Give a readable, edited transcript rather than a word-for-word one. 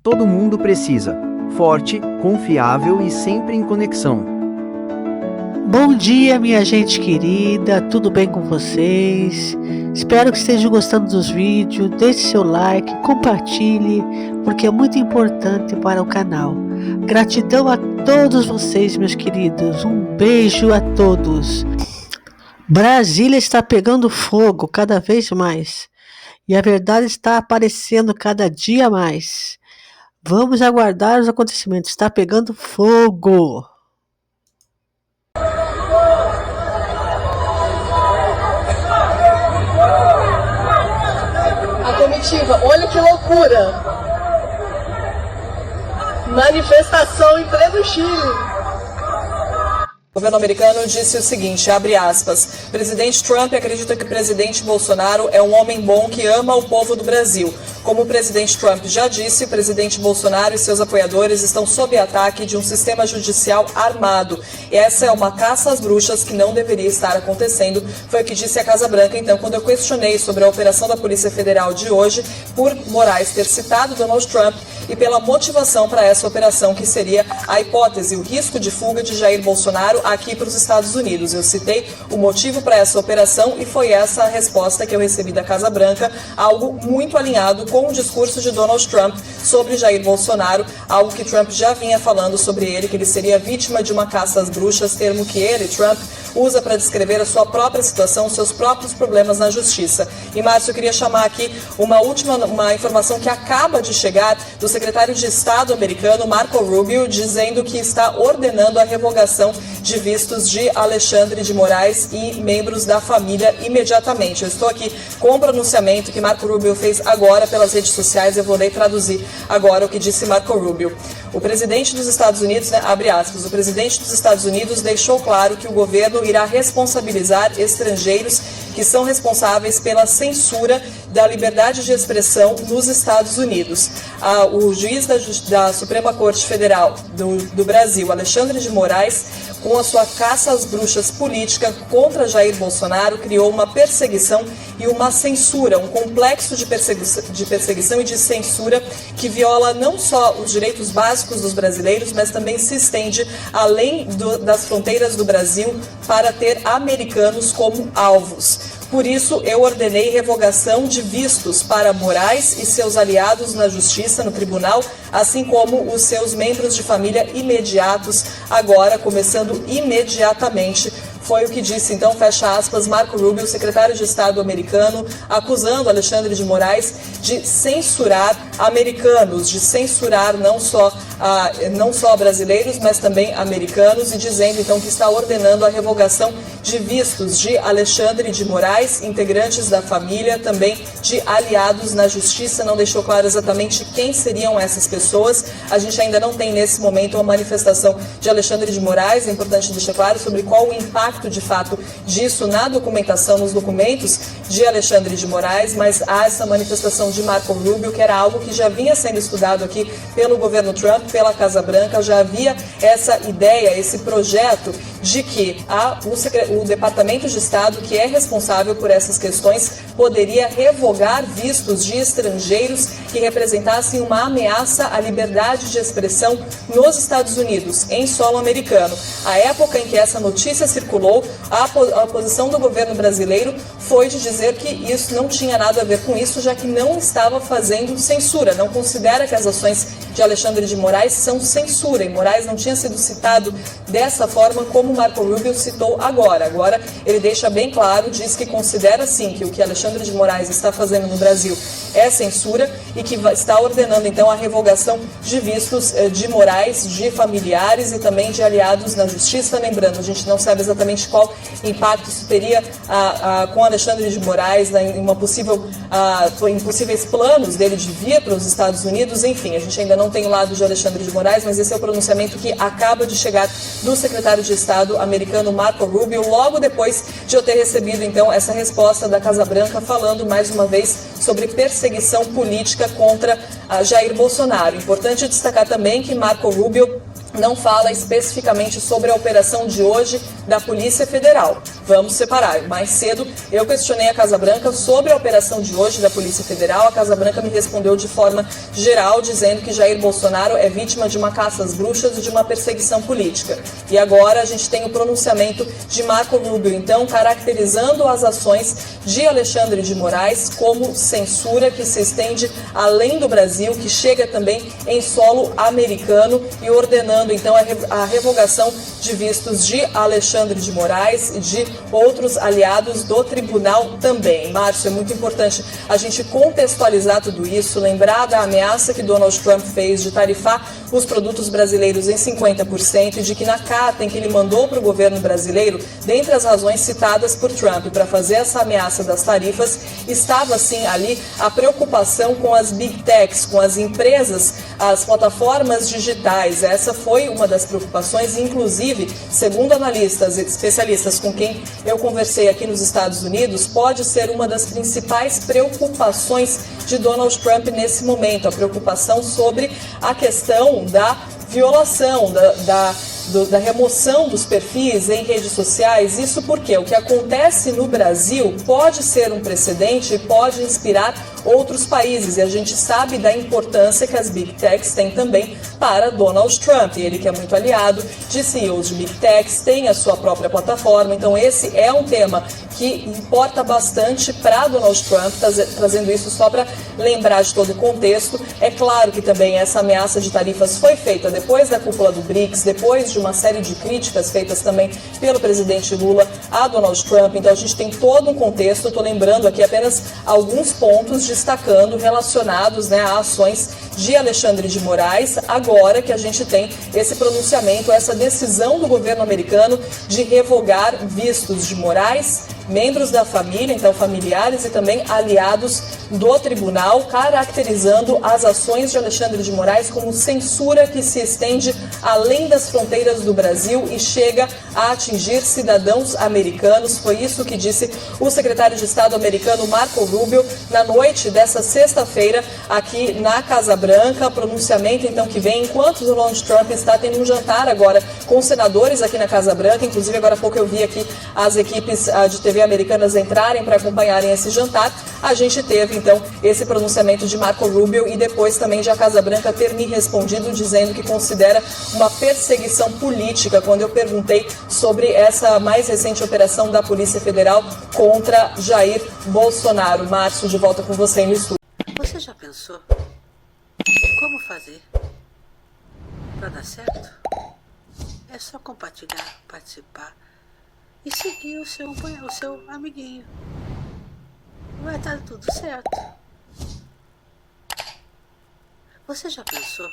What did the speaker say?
todo mundo precisa. Forte, confiável e sempre em conexão. Bom dia, minha gente querida, tudo bem com vocês? Espero que estejam gostando dos vídeos, deixe seu like, compartilhe, porque é muito importante para o canal. Gratidão a todos vocês, meus queridos, um beijo a todos. Brasília está pegando fogo cada vez mais, e a verdade está aparecendo cada dia mais. Vamos aguardar os acontecimentos, está pegando fogo. A comitiva, olha que loucura! Manifestação em pleno Chile. O governo americano disse o seguinte, abre aspas, presidente Trump acredita que o presidente Bolsonaro é um homem bom que ama o povo do Brasil. Como o presidente Trump já disse, o presidente Bolsonaro e seus apoiadores estão sob ataque de um sistema judicial armado. E essa é uma caça às bruxas que não deveria estar acontecendo, foi o que disse a Casa Branca, então, quando eu questionei sobre a operação da Polícia Federal de hoje, por Moraes ter citado Donald Trump e pela motivação para essa operação, que seria a hipótese, o risco de fuga de Jair Bolsonaro aqui para os Estados Unidos. Eu citei o motivo para essa operação e foi essa a resposta que eu recebi da Casa Branca, algo muito alinhado com o discurso de Donald Trump sobre Jair Bolsonaro, algo que Trump já vinha falando sobre ele, que ele seria vítima de uma caça às bruxas, termo que ele, Trump, usa para descrever a sua própria situação, os seus próprios problemas na justiça. E, Márcio, eu queria chamar aqui uma informação que acaba de chegar do secretário de Estado americano, Marco Rubio, dizendo que está ordenando a revogação de vistos de Alexandre de Moraes e membros da família imediatamente. Eu estou aqui com o pronunciamento que Marco Rubio fez agora pelas redes sociais, eu vou ler e traduzir agora o que disse Marco Rubio. O presidente dos Estados Unidos, abre aspas, o presidente dos Estados Unidos deixou claro que o governo irá responsabilizar estrangeiros que são responsáveis pela censura da liberdade de expressão nos Estados Unidos. O juiz da Suprema Corte Federal do Brasil, Alexandre de Moraes, com a sua caça às bruxas política contra Jair Bolsonaro, criou uma perseguição e uma censura, um complexo de perseguição e de censura que viola não só os direitos básicos dos brasileiros, mas também se estende além das fronteiras do Brasil para ter americanos como alvos. Por isso, eu ordenei revogação de vistos para Moraes e seus aliados na Justiça, no Tribunal, assim como os seus membros de família imediatos, agora começando imediatamente. Foi o que disse, então, fecha aspas, Marco Rubio, secretário de Estado americano, acusando Alexandre de Moraes de censurar americanos, de censurar não só brasileiros, mas também americanos, e dizendo, então, que está ordenando a revogação de vistos de Alexandre de Moraes, integrantes da família, também de aliados na Justiça. Não deixou claro exatamente quem seriam essas pessoas. A gente ainda não tem, nesse momento, uma manifestação de Alexandre de Moraes. É importante deixar claro sobre qual o impacto de fato disso na documentação, nos documentos de Alexandre de Moraes, mas há essa manifestação de Marco Rubio, que era algo que já vinha sendo estudado aqui pelo governo Trump, pela Casa Branca. Já havia essa ideia, esse projeto de que o Departamento de Estado, que é responsável por essas questões, poderia revogar vistos de estrangeiros que representassem uma ameaça à liberdade de expressão nos Estados Unidos, em solo americano. A época em que essa notícia circulou, a posição do governo brasileiro foi de dizer que isso não tinha nada a ver com isso, já que não estava fazendo censura, não considera que as ações de Alexandre de Moraes são censura, e Moraes não tinha sido citado dessa forma como Marco Rubio citou agora. Agora ele deixa bem claro, diz que considera sim que o que Alexandre de Moraes está fazendo no Brasil é censura e que está ordenando então a revogação de vistos de Moraes, de familiares e também de aliados na Justiça. Lembrando, a gente não sabe exatamente qual impacto isso teria com Alexandre de Moraes, em possíveis planos dele de vir para os Estados Unidos. Enfim, a gente ainda não tem o lado de Alexandre de Moraes, mas esse é o pronunciamento que acaba de chegar do secretário de Estado americano Marco Rubio, logo depois de eu ter recebido então essa resposta da Casa Branca, falando mais uma vez sobre perseguição política contra Jair Bolsonaro. Importante destacar também que Marco Rubio não fala especificamente sobre a operação de hoje da Polícia Federal. Vamos separar. Mais cedo, eu questionei a Casa Branca sobre a operação de hoje da Polícia Federal. A Casa Branca me respondeu de forma geral, dizendo que Jair Bolsonaro é vítima de uma caça às bruxas e de uma perseguição política. E agora a gente tem o pronunciamento de Marco Rubio, então, caracterizando as ações de Alexandre de Moraes como censura que se estende além do Brasil, que chega também em solo americano e ordenando então a revogação de vistos de Alexandre de Moraes e de outros aliados do tribunal também. Márcio, é muito importante a gente contextualizar tudo isso, lembrar da ameaça que Donald Trump fez de tarifar os produtos brasileiros em 50% e de que na carta em que ele mandou para o governo brasileiro, dentre as razões citadas por Trump para fazer essa ameaça das tarifas, estava sim ali a preocupação com as big techs, com as empresas, as plataformas digitais. Essa foi uma das preocupações, inclusive, segundo analistas e especialistas com quem eu conversei aqui nos Estados Unidos, pode ser uma das principais preocupações de Donald Trump nesse momento, a preocupação sobre a questão da violação, da remoção dos perfis em redes sociais. Isso porque o que acontece no Brasil pode ser um precedente e pode inspirar outros países, e a gente sabe da importância que as Big Techs têm também para Donald Trump. Ele que é muito aliado de CEOs de Big Techs, tem a sua própria plataforma, então esse é um tema que importa bastante para Donald Trump, trazendo isso só para lembrar de todo o contexto. É claro que também essa ameaça de tarifas foi feita depois da cúpula do BRICS, depois de uma série de críticas feitas também pelo presidente Lula a Donald Trump, então a gente tem todo um contexto. Estou lembrando aqui apenas alguns pontos destacando relacionados, a ações de Alexandre de Moraes, agora que a gente tem esse pronunciamento, essa decisão do governo americano de revogar vistos de Moraes, membros da família, então familiares e também aliados do tribunal, caracterizando as ações de Alexandre de Moraes como censura que se estende além das fronteiras do Brasil e chega a atingir cidadãos americanos. Foi isso que disse o secretário de Estado americano Marco Rubio na noite dessa sexta-feira aqui na Casa Branca. Pronunciamento então que vem enquanto Donald Trump está tendo um jantar agora com senadores aqui na Casa Branca. Inclusive agora há pouco eu vi aqui as equipes de TV americanas entrarem para acompanharem esse jantar. A gente teve então esse pronunciamento de Marco Rubio e depois também de a Casa Branca ter me respondido dizendo que considera uma perseguição política quando eu perguntei sobre essa mais recente operação da Polícia Federal contra Jair Bolsonaro. Márcio, de volta com você no estúdio. Você já pensou como fazer para dar certo? É só compartilhar, participar e seguir o seu amiguinho. Vai estar tudo certo. Você já pensou